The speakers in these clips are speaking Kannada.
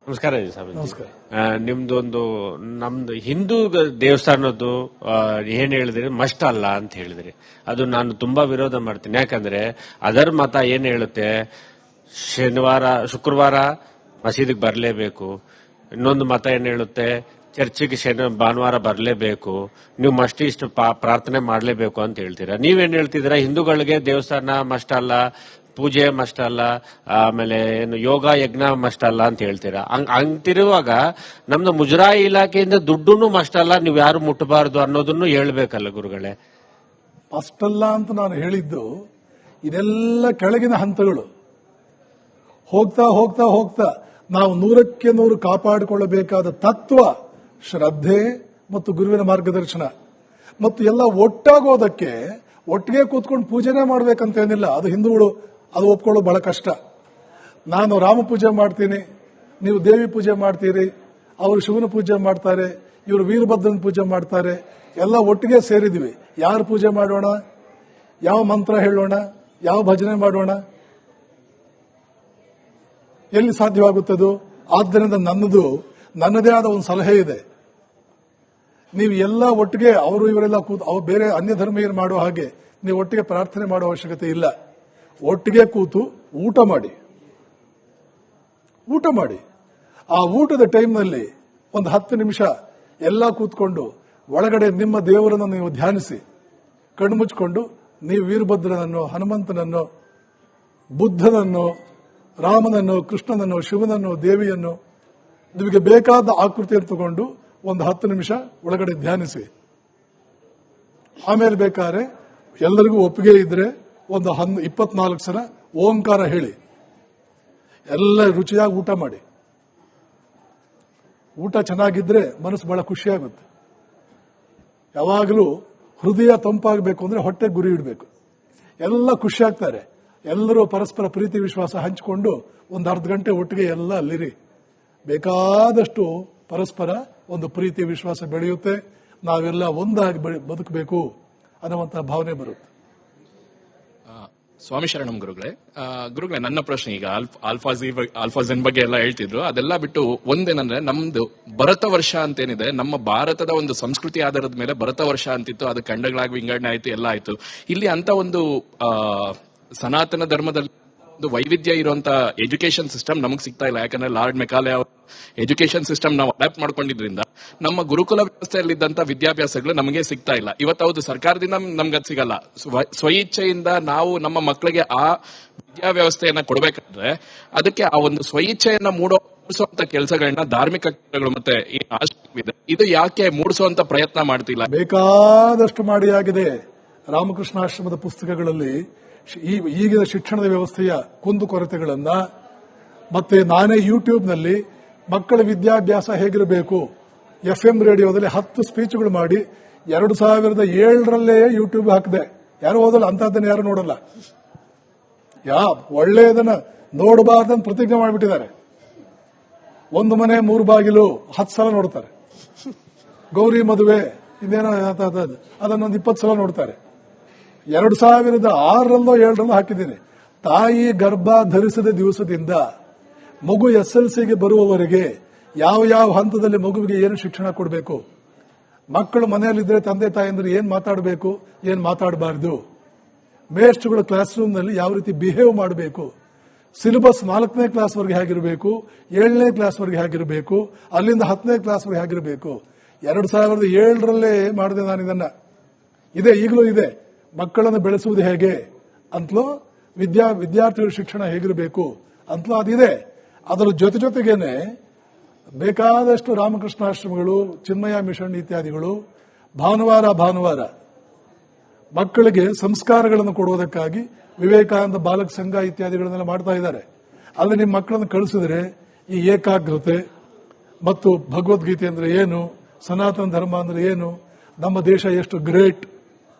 ನಮಸ್ಕಾರ ರೀ ಸ್ವಾಮೀಜಿ. ನಮಸ್ಕಾರ. ನಮ್ದು ಹಿಂದೂ ದೇವಸ್ಥಾನದ್ದು ಏನ್ ಹೇಳಿದ್ರಿ ಮಸ್ಟ್ ಅಲ್ಲ ಅಂತ ಹೇಳಿದ್ರಿ. ಅದು ನಾನು ತುಂಬಾ ವಿರೋಧ ಮಾಡ್ತೀನಿ. ಯಾಕಂದ್ರೆ ಅದರ ಮತ ಏನ್ ಹೇಳುತ್ತೆ, ಶುಕ್ರವಾರ ಮಸೀದಿಗೆ ಬರಲೇಬೇಕು. ಇನ್ನೊಂದು ಮತ ಏನ್ ಹೇಳುತ್ತೆ, ಚರ್ಚಿಗೆ ಭಾನುವಾರ ಬರಲೇಬೇಕು, ನೀವು ಮಸ್ಟ್ ಇಷ್ಟು ಪ್ರಾರ್ಥನೆ ಮಾಡಲೇಬೇಕು ಅಂತ ಹೇಳ್ತೀರಾ. ನೀವೇನ್ ಹೇಳ್ತಿದ್ದೀರಾ, ಹಿಂದೂಗಳಿಗೆ ದೇವಸ್ಥಾನ ಮಸ್ಟ್ ಅಲ್ಲ, ಪೂಜೆ ಮಸ್ಟ್ ಅಲ್ಲ, ಆಮೇಲೆ ಏನು ಯೋಗ ಯಜ್ಞ ಮಸ್ಟ್ ಅಲ್ಲ ಅಂತ ಹೇಳ್ತೀರಾ. ಹಂಗಿರುವಾಗ ನಮ್ದು ಮುಜರಾಯಿ ಇಲಾಖೆಯಿಂದ ದುಡ್ಡು ಮಸ್ಟ್ ಅಲ್ಲ, ನೀವು ಯಾರು ಮುಟ್ಟಬಾರದು ಅನ್ನೋದನ್ನು ಹೇಳ್ಬೇಕಲ್ಲ ಗುರುಗಳೇ. ಮಸ್ಟ್ ಅಲ್ಲ ಅಂತ ನಾನು ಹೇಳಿದ್ದು, ಇದೆಲ್ಲ ಕೆಳಗಿನ ಹಂತಗಳು. ಹೋಗ್ತಾ ಹೋಗ್ತಾ ಹೋಗ್ತಾ ನಾವು 100% ಕಾಪಾಡಿಕೊಳ್ಳಬೇಕಾದ ತತ್ವ ಶ್ರದ್ಧೆ ಮತ್ತು ಗುರುವಿನ ಮಾರ್ಗದರ್ಶನ ಮತ್ತು ಎಲ್ಲ ಒಟ್ಟಾಗೋದಕ್ಕೆ ಒಟ್ಟಿಗೆ ಕೂತ್ಕೊಂಡು ಪೂಜೆನೇ ಮಾಡ್ಬೇಕಂತೇನಿಲ್ಲ. ಅದು ಹಿಂದೂಗಳು ಅದು ಒಪ್ಕೊಳ್ಳೋದು ಬಹಳ ಕಷ್ಟ. ನಾನು ರಾಮ ಪೂಜೆ ಮಾಡ್ತೀನಿ, ನೀವು ದೇವಿ ಪೂಜೆ ಮಾಡ್ತೀರಿ, ಅವರು ಶಿವನ ಪೂಜೆ ಮಾಡ್ತಾರೆ, ಇವರು ವೀರಭದ್ರನ ಪೂಜೆ ಮಾಡ್ತಾರೆ, ಎಲ್ಲ ಒಟ್ಟಿಗೆ ಸೇರಿದ್ವಿ. ಯಾರು ಪೂಜೆ ಮಾಡೋಣ, ಯಾವ ಮಂತ್ರ ಹೇಳೋಣ, ಯಾವ ಭಜನೆ ಮಾಡೋಣ, ಎಲ್ಲಿ ಸಾಧ್ಯವಾಗುತ್ತದು? ಆದ್ದರಿಂದ ನನ್ನದೇ ಆದ ಒಂದು ಸಲಹೆ ಇದೆ. ನೀವು ಎಲ್ಲ ಒಟ್ಟಿಗೆ ಅವರು ಇವರೆಲ್ಲ ಅವ್ರು ಬೇರೆ ಅನ್ಯ ಧರ್ಮೀಯರು ಮಾಡೋ ಹಾಗೆ ನೀವು ಒಟ್ಟಿಗೆ ಪ್ರಾರ್ಥನೆ ಮಾಡೋ ಅವಶ್ಯಕತೆ ಇಲ್ಲ. ಒಟ್ಟಿಗೆ ಕೂತು ಊಟ ಮಾಡಿ. ಆ ಊಟದ ಟೈಮ್ನಲ್ಲಿ ಒಂದು 10 ನಿಮಿಷ ಎಲ್ಲ ಕೂತ್ಕೊಂಡು ಒಳಗಡೆ ನಿಮ್ಮ ದೇವರನ್ನು ನೀವು ಧ್ಯಾನಿಸಿ, ಕಣ್ಮುಚ್ಕೊಂಡು ನೀವು ವೀರಭದ್ರನನ್ನು, ಹನುಮಂತನನ್ನು, ಬುದ್ಧನನ್ನು, ರಾಮನನ್ನು, ಕೃಷ್ಣನನ್ನು, ಶಿವನನ್ನು, ದೇವಿಯನ್ನು ನಿಮಗೆ ಬೇಕಾದ ಆಕೃತಿಯನ್ನು ತಗೊಂಡು ಒಂದು 10 ನಿಮಿಷ ಒಳಗಡೆ ಧ್ಯಾನಿಸಿ. ಆಮೇಲೆ ಬೇಕಾದ್ರೆ ಎಲ್ಲರಿಗೂ ಒಪ್ಪಿಗೆ ಇದ್ರೆ ಒಂದು 24 ಸಲ ಓಂಕಾರ ಹೇಳಿ ಎಲ್ಲ ರುಚಿಯಾಗಿ ಊಟ ಮಾಡಿ. ಊಟ ಚೆನ್ನಾಗಿದ್ರೆ ಮನಸ್ಸು ಬಹಳ ಖುಷಿಯಾಗುತ್ತೆ. ಯಾವಾಗಲೂ ಹೃದಯ ತಂಪಾಗಬೇಕು ಅಂದ್ರೆ ಹೊಟ್ಟೆ ಗುರಿ ಇಡಬೇಕು. ಎಲ್ಲ ಖುಷಿ ಆಗ್ತಾರೆ. ಎಲ್ಲರೂ ಪರಸ್ಪರ ಪ್ರೀತಿ ವಿಶ್ವಾಸ ಹಂಚಿಕೊಂಡು ಒಂದು ಅರ್ಧ ಗಂಟೆ ಒಟ್ಟಿಗೆ ಎಲ್ಲ ಅಲ್ಲಿರಿ. ಬೇಕಾದಷ್ಟು ಪರಸ್ಪರ ಒಂದು ಪ್ರೀತಿ ವಿಶ್ವಾಸ ಬೆಳೆಯುತ್ತೆ. ನಾವೆಲ್ಲ ಒಂದಾಗಿ ಬದುಕಬೇಕು ಅನ್ನುವಂತಹ ಭಾವನೆ ಬರುತ್ತೆ. ಸ್ವಾಮಿ ಶರಣಂ ಗುರುಗಳೇ. ನನ್ನ ಪ್ರಶ್ನೆ, ಈಗ ಆಲ್ಫಾಜಿನ್ ಬಗ್ಗೆ ಎಲ್ಲ ಹೇಳ್ತಿದ್ರು, ಅದೆಲ್ಲ ಬಿಟ್ಟು ಒಂದೇನಂದ್ರೆ ನಮ್ದು ಭರತ ವರ್ಷ ಅಂತೇನಿದೆ, ನಮ್ಮ ಭಾರತದ ಒಂದು ಸಂಸ್ಕೃತಿ ಆಧಾರದ ಮೇಲೆ ಭರತ ವರ್ಷ ಅಂತಿತ್ತು. ಅದು ಖಂಡಗಳಾಗಿ ವಿಂಗಡಣೆ ಆಯ್ತು, ಎಲ್ಲ ಆಯ್ತು. ಇಲ್ಲಿ ಅಂತ ಒಂದು ಸನಾತನ ಧರ್ಮದಲ್ಲಿ ಒಂದು ವೈವಿಧ್ಯ ಇರುವಂತ ಎಜುಕೇಶನ್ ಸಿಸ್ಟಮ್ ನಮಗೆ ಸಿಗ್ತಾ ಇಲ್ಲ. ಯಾಕಂದ್ರೆ ಲಾರ್ಡ್ ಮೆಕಾಲೆ ಅವರ ಎಜುಕೇಶನ್ ಸಿಸ್ಟಮ್ ನಾವು ಅಡಾಪ್ಟ್ ಮಾಡ್ಕೊಂಡಿದ್ರಿಂದ ನಮ್ಮ ಗುರುಕುಲ ವ್ಯವಸ್ಥೆಯಲ್ಲಿದ್ದಂತ ವಿದ್ಯಾಭ್ಯಾಸಗಳು ನಮಗೆ ಸಿಗ್ತಾ ಇಲ್ಲ. ಇವತ್ತು ಹೌದು, ಸರ್ಕಾರದಿಂದ ನಮ್ಗೆ ಅದು ಸಿಗಲ್ಲ. ಸ್ವಇಚ್ಛೆಯಿಂದ ನಾವು ನಮ್ಮ ಮಕ್ಕಳಿಗೆ ಆ ವಿದ್ಯಾವ್ಯವಸ್ಥೆಯನ್ನ ಕೊಡಬೇಕಾದ್ರೆ ಅದಕ್ಕೆ ಆ ಒಂದು ಸ್ವಇಚ್ಛೆಯನ್ನ ಮೂಡಿಸುವಂತ ಕೆಲಸಗಳನ್ನ ಧಾರ್ಮಿಕ ಕೇಂದ್ರಗಳು ಮತ್ತೆ ಇದೆ, ಇದು ಯಾಕೆ ಮೂಡಿಸುವಂತ ಪ್ರಯತ್ನ ಮಾಡ್ತಿಲ್ಲ? ಬೇಕಾದಷ್ಟು ಮಾಡಿ ಆಗಿದೆ. ರಾಮಕೃಷ್ಣಾಶ್ರಮದ ಪುಸ್ತಕಗಳಲ್ಲಿ ಈಗಿನ ಶಿಕ್ಷಣದ ವ್ಯವಸ್ಥೆಯ ಕುಂದುಕೊರತೆಗಳನ್ನ, ಮತ್ತೆ ನಾನೇ ಯೂಟ್ಯೂಬ್ನಲ್ಲಿ ಮಕ್ಕಳ ವಿದ್ಯಾಭ್ಯಾಸ ಹೇಗಿರಬೇಕು, FM ರೇಡಿಯೋದಲ್ಲಿ 10 ಸ್ಪೀಚ್ಗಳು ಮಾಡಿ 2007ರಲ್ಲೇ ಯೂಟ್ಯೂಬ್ ಹಾಕಿದೆ. ಯಾರು ಓದಲ್ಲ, ಅಂತಹದ್ದನ್ನು ಯಾರು ನೋಡಲ್ಲ. ಒಳ್ಳೆಯದನ್ನ ನೋಡಬಾರ್ದನ್ನು ಪ್ರತಿಜ್ಞೆ ಮಾಡಿಬಿಟ್ಟಿದ್ದಾರೆ. ಒಂದು ಮನೆ 3 ಬಾಗಿಲು 10 ಸಲ ನೋಡ್ತಾರೆ. ಗೌರಿ ಮದುವೆ ಇದೇನೋ ಅದನ್ನೊಂದು 20 ಸಲ ನೋಡ್ತಾರೆ. 2006ರಲ್ಲೋ 7ರಲ್ಲೋ ಹಾಕಿದ್ದೀನಿ. ತಾಯಿ ಗರ್ಭ ಧರಿಸಿದ ದಿವಸದಿಂದ ಮಗು SLCಗೆ ಬರುವವರೆಗೆ ಯಾವ ಹಂತದಲ್ಲಿ ಮಗುವಿಗೆ ಏನು ಶಿಕ್ಷಣ ಕೊಡಬೇಕು, ಮಕ್ಕಳು ಮನೆಯಲ್ಲಿದ್ದರೆ ತಂದೆ ತಾಯಿಯಂದ್ರೆ ಏನ್ ಮಾತಾಡಬೇಕು, ಏನ್ ಮಾತಾಡಬಾರದು, ಮೇಷ್ಟ್ರುಗಳು ಕ್ಲಾಸ್ ರೂಮ್ನಲ್ಲಿ ಯಾವ ರೀತಿ ಬಿಹೇವ್ ಮಾಡಬೇಕು, ಸಿಲೆಬಸ್ 4ನೇ ಕ್ಲಾಸ್ವರೆಗೆ ಹೇಗಿರಬೇಕು, 7ನೇ ಕ್ಲಾಸ್ವರೆಗೆ ಹೇಗಿರಬೇಕು, ಅಲ್ಲಿಂದ 10ನೇ ಕ್ಲಾಸ್ವರೆಗೆ ಹೇಗಿರಬೇಕು. 2007ರಲ್ಲೇ ಮಾಡಿದೆ ನಾನು ಇದನ್ನ. ಈಗಲೂ ಇದೆ. ಮಕ್ಕಳನ್ನು ಬೆಳೆಸುವುದು ಹೇಗೆ ಅಂತಲೂ, ವಿದ್ಯಾರ್ಥಿಗಳ ಶಿಕ್ಷಣ ಹೇಗಿರಬೇಕು ಅಂತಲೂ ಅದಿದೆ. ಅದರ ಜೊತೆಗೇನೆ ಬೇಕಾದಷ್ಟು ರಾಮಕೃಷ್ಣಾಶ್ರಮಗಳು, ಚಿನ್ಮಯ ಮಿಷನ್ ಇತ್ಯಾದಿಗಳು ಭಾನುವಾರ ಮಕ್ಕಳಿಗೆ ಸಂಸ್ಕಾರಗಳನ್ನು ಕೊಡುವುದಕ್ಕಾಗಿ ವಿವೇಕಾನಂದ ಬಾಲಕ ಸಂಘ ಇತ್ಯಾದಿಗಳನ್ನೆಲ್ಲ ಮಾಡ್ತಾ ಇದ್ದಾರೆ. ಅಲ್ಲಿ ನಿಮ್ಮ ಮಕ್ಕಳನ್ನು ಕಳಿಸಿದ್ರೆ ಈ ಏಕಾಗ್ರತೆ ಮತ್ತು ಭಗವದ್ಗೀತೆ ಅಂದ್ರೆ ಏನು, ಸನಾತನ ಧರ್ಮ ಅಂದ್ರೆ ಏನು, ನಮ್ಮ ದೇಶ ಎಷ್ಟು ಗ್ರೇಟ್,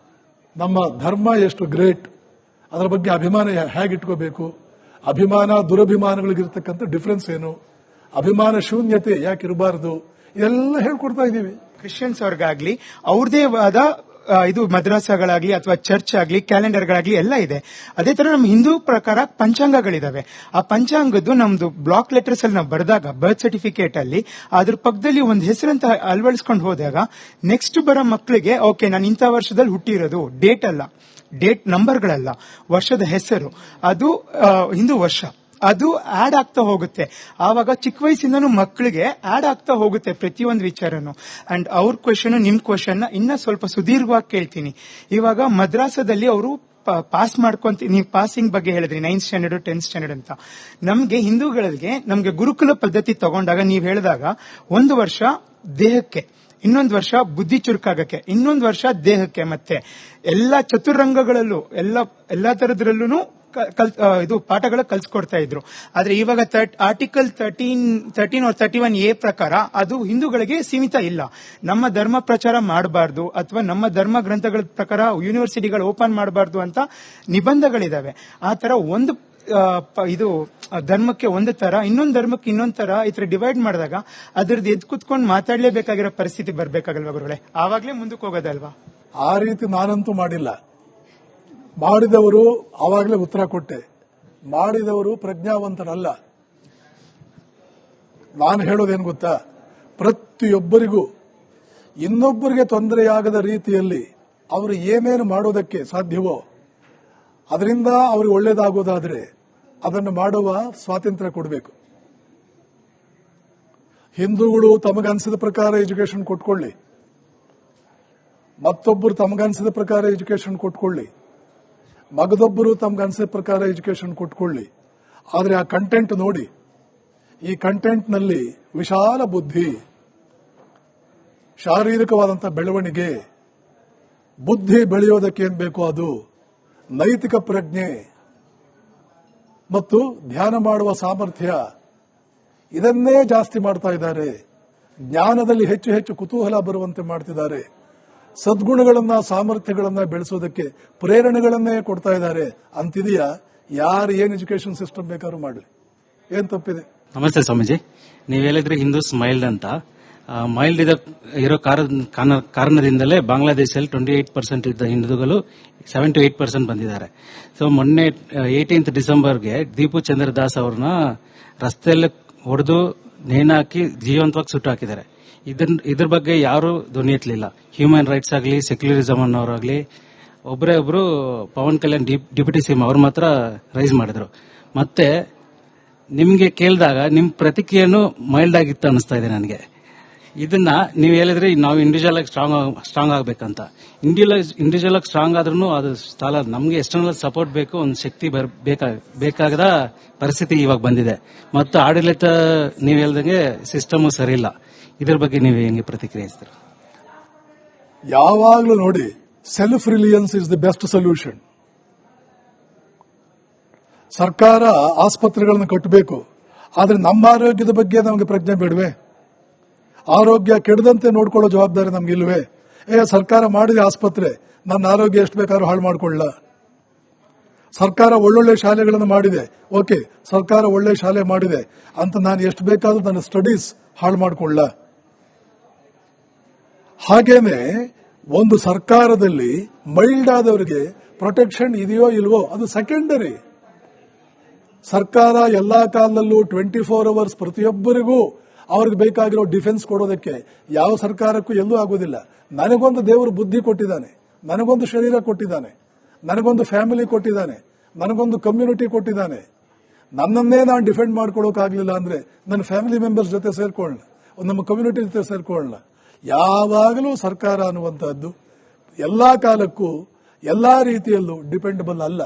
ನಮ್ಮ ಧರ್ಮ ಎಷ್ಟು ಗ್ರೇಟ್, ಅದರ ಬಗ್ಗೆ ಅಭಿಮಾನ ಹೇಗೆ ಇಟ್ಕೋಬೇಕು, ಅಭಿಮಾನ ದುರಭಿಮಾನಗಳಿಗಿರ್ತಕ್ಕಂಥ ಡಿಫರೆನ್ಸ್ ಏನು, ಅಭಿಮಾನ ಶೂನ್ಯತೆ ಯಾಕೆ ಇರಬಾರದು, ಇದೆಲ್ಲ ಹೇಳ್ಕೊಡ್ತಾ ಇದ್ದೀವಿ. ಕ್ರಿಶ್ಚಿಯನ್ಸ್ ಅವ್ರಿಗಾಗ್ಲಿ ಅವ್ರದೇ ಆದ ಇದು ಮದ್ರಾಸಗಳಾಗ್ಲಿ ಅಥವಾ ಚರ್ಚ್ ಆಗ್ಲಿ ಕ್ಯಾಲೆಂಡರ್ಗಳಾಗ್ಲಿ ಎಲ್ಲ ಇದೆ. ಅದೇ ತರ ನಮ್ಮ ಹಿಂದೂ ಪ್ರಕಾರ ಪಂಚಾಂಗಗಳಿದಾವೆ. ಆ ಪಂಚಾಂಗದ್ದು ನಮ್ದು ಬ್ಲಾಕ್ ಲೆಟರ್ಸ್ ಅಲ್ಲಿ ನಾವು ಬರೆದಾಗ ಬರ್ತ್ ಸರ್ಟಿಫಿಕೇಟ್ ಅಲ್ಲಿ ಅದ್ರ ಪಕ್ಕದಲ್ಲಿ ಒಂದು ಹೆಸರಂತ ಅಳವಡಿಸ್ಕೊಂಡು ಹೋದಾಗ ನೆಕ್ಸ್ಟ್ ಬರೋ ಮಕ್ಕಳಿಗೆ ಓಕೆ ನಾನು ಇಂಥ ವರ್ಷದಲ್ಲಿ ಹುಟ್ಟಿರೋದು, ಡೇಟ್ ಅಲ್ಲ, ಡೇಟ್ ನಂಬರ್ಗಳಲ್ಲ, ವರ್ಷದ ಹೆಸರು, ಅದು ಹಿಂದೂ ವರ್ಷ, ಅದು ಆಡ್ ಆಗ್ತಾ ಹೋಗುತ್ತೆ. ಆವಾಗ ಚಿಕ್ಕ ವಯಸ್ಸಿಂದನೂ ಮಕ್ಕಳಿಗೆ ಆಡ್ ಆಗ್ತಾ ಹೋಗುತ್ತೆ ಪ್ರತಿಯೊಂದು ವಿಚಾರನು. ಅಂಡ್ ಅವ್ರ ಕ್ವೆಶನ್ ನಿಮ್ ಕ್ವೆಶನ್ ಇನ್ನ ಸ್ವಲ್ಪ ಸುದೀರ್ಘವಾಗಿ ಕೇಳ್ತೀನಿ. ಇವಾಗ ಮದ್ರಾಸದಲ್ಲಿ ಅವರು ಪಾಸ್ ಮಾಡ್ಕೊಂತ, ನೀವು ಪಾಸಿಂಗ್ ಬಗ್ಗೆ ಹೇಳಿದ್ರಿ 9th ಸ್ಟ್ಯಾಂಡರ್ಡ್ 10th ಸ್ಟ್ಯಾಂಡರ್ಡ್ ಅಂತ. ನಮ್ಗೆ ಹಿಂದೂಗಳಿಗೆ ನಮ್ಗೆ ಗುರುಕುಲ ಪದ್ಧತಿ ತಗೊಂಡಾಗ ನೀವ್ ಹೇಳಿದಾಗ 1 ವರ್ಷ ದೇಹಕ್ಕೆ, ಇನ್ನೊಂದು ವರ್ಷ ಬುದ್ಧಿ ಚುರುಕಾಗಕ್ಕೆ, ಇನ್ನೊಂದು ವರ್ಷ ದೇಹಕ್ಕೆ, ಮತ್ತೆ ಎಲ್ಲಾ ಚತುರಂಗಗಳಲ್ಲೂ ಎಲ್ಲಾ ತರದ್ರಲ್ಲೂ ಇದು ಪಾಠಗಳು ಕಲ್ಸ್ಕೊಡ್ತಾ ಇದ್ರು. ಆದ್ರೆ ಇವಾಗ ಆರ್ಟಿಕಲ್ 13 or 31A ಪ್ರಕಾರ ಅದು ಹಿಂದೂಗಳಿಗೆ ಸೀಮಿತ ಇಲ್ಲ. ನಮ್ಮ ಧರ್ಮ ಪ್ರಚಾರ ಮಾಡಬಾರ್ದು ಅಥವಾ ನಮ್ಮ ಧರ್ಮ ಗ್ರಂಥಗಳ ಪ್ರಕಾರ ಯೂನಿವರ್ಸಿಟಿಗಳು ಓಪನ್ ಮಾಡಬಾರ್ದು ಅಂತ ನಿಬಂಧಗಳಿದಾವೆ. ಆ ತರ ಒಂದು ಇದು ಧರ್ಮಕ್ಕೆ ಒಂದು ತರ, ಇನ್ನೊಂದು ಧರ್ಮಕ್ಕೆ ಇನ್ನೊಂದು ತರ, ಈ ತರ ಡಿವೈಡ್ ಮಾಡಿದಾಗ ಅದ್ರದ್ದು ಎದ್ದು ಕುತ್ಕೊಂಡು ಮಾತಾಡ್ಲೇಬೇಕಾಗಿರೋ ಪರಿಸ್ಥಿತಿ ಬರ್ಬೇಕಾಗಲ್ವಾ ಗುರುಗಳೇ? ಆವಾಗ್ಲೇ ಮುಂದಕ್ಕೆ ಹೋಗೋದಲ್ವಾ? ಆ ರೀತಿ ನಾನಂತೂ ಮಾಡಿಲ್ಲ. ಮಾಡಿದವರು ಆವಾಗಲೇ ಉತ್ತರ ಕೊಟ್ಟೆ. ಮಾಡಿದವರು ಪ್ರಜ್ಞಾವಂತರಲ್ಲ. ನಾನು ಹೇಳೋದೇನು ಗೊತ್ತಾ, ಪ್ರತಿಯೊಬ್ಬರಿಗೂ ಇನ್ನೊಬ್ಬರಿಗೆ ತೊಂದರೆಯಾಗದ ರೀತಿಯಲ್ಲಿ ಅವರು ಏನೇನು ಮಾಡೋದಕ್ಕೆ ಸಾಧ್ಯವೋ ಅದರಿಂದ ಅವ್ರಿಗೆ ಒಳ್ಳೇದಾಗೋದಾದ್ರೆ ಅದನ್ನು ಮಾಡುವ ಸ್ವಾತಂತ್ರ್ಯ ಕೊಡಬೇಕು. ಹಿಂದೂಗಳು ತಮಗನ್ಸಿದ ಪ್ರಕಾರ ಎಜುಕೇಶನ್ ಕೊಟ್ಕೊಳ್ಳಿ, ಮತ್ತೊಬ್ಬರು ತಮಗನ್ಸಿದ ಪ್ರಕಾರ ಎಜುಕೇಶನ್ ಕೊಟ್ಕೊಳ್ಳಿ, ಮಗದೊಬ್ಬರು ತಮಗನ್ಸಿದ ಪ್ರಕಾರ ಎಜುಕೇಶನ್ ಕೊಟ್ಕೊಳ್ಳಿ. ಆದರೆ ಆ ಕಂಟೆಂಟ್ ನೋಡಿ, ಈ ಕಂಟೆಂಟ್ನಲ್ಲಿ ವಿಶಾಲ ಬುದ್ಧಿ, ಶಾರೀರಿಕವಾದಂತಹ ಬೆಳವಣಿಗೆ, ಬುದ್ಧಿ ಬೆಳೆಯೋದಕ್ಕೆ ಏನ್ ಬೇಕೋ ಅದು, ನೈತಿಕ ಪ್ರಜ್ಞೆ ಮತ್ತು ಧ್ಯಾನ ಮಾಡುವ ಸಾಮರ್ಥ್ಯ, ಇದನ್ನೇ ಜಾಸ್ತಿ ಮಾಡ್ತಾ ಇದ್ದಾರೆ. ಜ್ಞಾನದಲ್ಲಿ ಹೆಚ್ಚು ಹೆಚ್ಚು ಕುತೂಹಲ ಬರುವಂತೆ ಮಾಡ್ತಿದ್ದಾರೆ. ಸದ್ಗುಣಗಳನ್ನ, ಸಾಮರ್ಥ್ಯಗಳನ್ನ ಬೆಳೆಸೋದಕ್ಕೆ ಪ್ರೇರಣೆಗಳನ್ನೇ ಕೊಡ್ತಾ ಇದ್ದಾರೆ. ಅಂತಿದೆಯಾ? ಯಾರು ಏನ್ ಎಜುಕೇಶನ್ ಸಿಸ್ಟಮ್ ಬೇಕಾದ್ರೂ ಮಾಡಲಿ, ಏನ್ ತಪ್ಪಿದೆ? ನಮಸ್ತೆ ಸ್ವಾಮೀಜಿ. ನೀವು ಹೇಳಿದ್ರೆ ಹಿಂದೂ ಮೈಲ್ಡ್ ಅಂತ. ಮೈಲ್ಡ್ ಇರೋ ಕಾರಣದಿಂದಲೇ ಬಾಂಗ್ಲಾದೇಶದಲ್ಲಿ 28% ಇದ್ದ ಹಿಂದೂಗಳು 7 to 8% ಬಂದಿದ್ದಾರೆ. ಸೊ ಮೊನ್ನೆ 18th ಡಿಸೆಂಬರ್ಗೆ ದೀಪು ಚಂದ್ರದಾಸ್ ಅವ್ರನ್ನ ರಸ್ತೆಯಲ್ಲಿ ಹೊಡೆದು ನೇಣಾಕಿ ಜೀವಂತವಾಗಿ ಸುಟ್ಟು ಹಾಕಿದ್ದಾರೆ. ಇದ್ರ ಬಗ್ಗೆ ಯಾರು ಧ್ವನಿ ಎತ್ತಲಿಲ್ಲ. ಹ್ಯೂಮನ್ ರೈಟ್ಸ್ ಆಗಲಿ, ಸೆಕ್ಯುಲರಿಸಮ್ ಅನ್ನೋರಾಗ್ಲಿ, ಒಬ್ಬರೇ ಒಬ್ರು ಪವನ್ ಕಲ್ಯಾಣ್ ಡಿಪ್ಯೂಟಿ ಸಿಎಂ ಅವ್ರು ಮಾತ್ರ ರೈಸ್ ಮಾಡಿದ್ರು. ಮತ್ತೆ ನಿಮ್ಗೆ ಕೇಳಿದಾಗ ನಿಮ್ ಪ್ರತಿಕ್ರಿಯೆನೂ ಮೈಲ್ಡ್ ಆಗಿತ್ತು ಅನಿಸ್ತಾ ಇದೆ ನನಗೆ. ಇದನ್ನ ನೀವು ಹೇಳಿದ್ರೆ ನಾವು ಇಂಡಿವಿಜುವಲ್ ಆಗಿ ಸ್ಟ್ರಾಂಗ್ ಆಗ್ಬೇಕಂತ. ಇಂಡಿವಿಜುವಲ್ ಆಗಿ ಸ್ಟ್ರಾಂಗ್ ಆದ್ರೂ ಅದು ಸಾಲ. ನಮ್ಗೆ ಎಕ್ಸ್ಟರ್ನಲ್ ಸಪೋರ್ಟ್ ಬೇಕು, ಒಂದು ಶಕ್ತಿ ಬೇಕಾಗದ ಪರಿಸ್ಥಿತಿ ಇವಾಗ ಬಂದಿದೆ. ಮತ್ತು ಆಡಳಿತ ನೀವು ಹೇಳ್ದಂಗೆ ಸಿಸ್ಟಮ್ ಸರಿ ಇಲ್ಲ. ಇದ್ರ ಬಗ್ಗೆ ನೀವು ಹೆಂಗೆ ಪ್ರತಿಕ್ರಿಯಿಸ್ತೀರ? ಯಾವಾಗಲೂ ನೋಡಿ, self reliance is the best solution. ಸರ್ಕಾರ ಆಸ್ಪತ್ರೆಗಳನ್ನು ಕಟ್ಟಬೇಕು, ಆದ್ರೆ ನಮ್ಮ ಆರೋಗ್ಯದ ಬಗ್ಗೆ ನಮಗೆ ಪ್ರಜ್ಞೆ ಬೇಡವೆ? ಆರೋಗ್ಯ ಕೆಡದಂತೆ ನೋಡ್ಕೊಳ್ಳೋ ಜವಾಬ್ದಾರಿ ನಮ್ಗಿಲ್ವೇ? ಸರ್ಕಾರ ಮಾಡಿದ ಆಸ್ಪತ್ರೆ, ನನ್ನ ಆರೋಗ್ಯ ಎಷ್ಟು ಬೇಕಾದ್ರೂ ಹಾಳು ಮಾಡ್ಕೊಳ್ಳ. ಸರ್ಕಾರ ಒಳ್ಳೊಳ್ಳೆ ಶಾಲೆಗಳನ್ನು ಮಾಡಿದೆ, ಓಕೆ, ಸರ್ಕಾರ ಒಳ್ಳೆ ಶಾಲೆ ಮಾಡಿದೆ ಅಂತ ನಾನು ಎಷ್ಟು ಬೇಕಾದ್ರೂ ನನ್ನ ಸ್ಟಡೀಸ್ ಹಾಳು ಮಾಡ್ಕೊಳ್ಳ. ಹಾಗೇನೆ ಒಂದು ಸರ್ಕಾರದಲ್ಲಿ ಮೈಲ್ಡ್ ಆದವರಿಗೆ ಪ್ರೊಟೆಕ್ಷನ್ ಇದೆಯೋ ಇಲ್ವೋ ಅದು ಸೆಕೆಂಡರಿ. ಸರ್ಕಾರ ಎಲ್ಲಾ ಕಾಲದಲ್ಲೂ 24 hours ಪ್ರತಿಯೊಬ್ಬರಿಗೂ ಅವ್ರಿಗೆ ಬೇಕಾಗಿರೋ ಡಿಫೆನ್ಸ್ ಕೊಡೋದಕ್ಕೆ ಯಾವ ಸರ್ಕಾರಕ್ಕೂ ಎಲ್ಲೂ ಆಗೋದಿಲ್ಲ. ನನಗೊಂದು ದೇವರು ಬುದ್ಧಿ ಕೊಟ್ಟಿದ್ದಾನೆ, ನನಗೊಂದು ಶರೀರ ಕೊಟ್ಟಿದ್ದಾನೆ, ನನಗೊಂದು ಫ್ಯಾಮಿಲಿ ಕೊಟ್ಟಿದ್ದಾನೆ, ನನಗೊಂದು ಕಮ್ಯುನಿಟಿ ಕೊಟ್ಟಿದ್ದಾನೆ. ನನ್ನನ್ನೇ ನಾನು ಡಿಫೆಂಡ್ ಮಾಡ್ಕೊಳ್ಳೋಕಾಗ್ಲಿಲ್ಲ ಅಂದ್ರೆ ನನ್ನ ಫ್ಯಾಮಿಲಿ ಮೆಂಬರ್ಸ್ ಜೊತೆ ಸೇರ್ಕೊಳ್ಳೋಣ, ನಮ್ಮ ಕಮ್ಯುನಿಟಿ ಜೊತೆ ಸೇರ್ಕೊಳ್ಳೋಣ. ಯಾವಾಗಲೂ ಸರ್ಕಾರ ಅನ್ನುವಂಥದ್ದು ಎಲ್ಲಾ ಕಾಲಕ್ಕೂ ಎಲ್ಲಾ ರೀತಿಯಲ್ಲೂ ಡಿಪೆಂಡಬಲ್ ಅಲ್ಲ.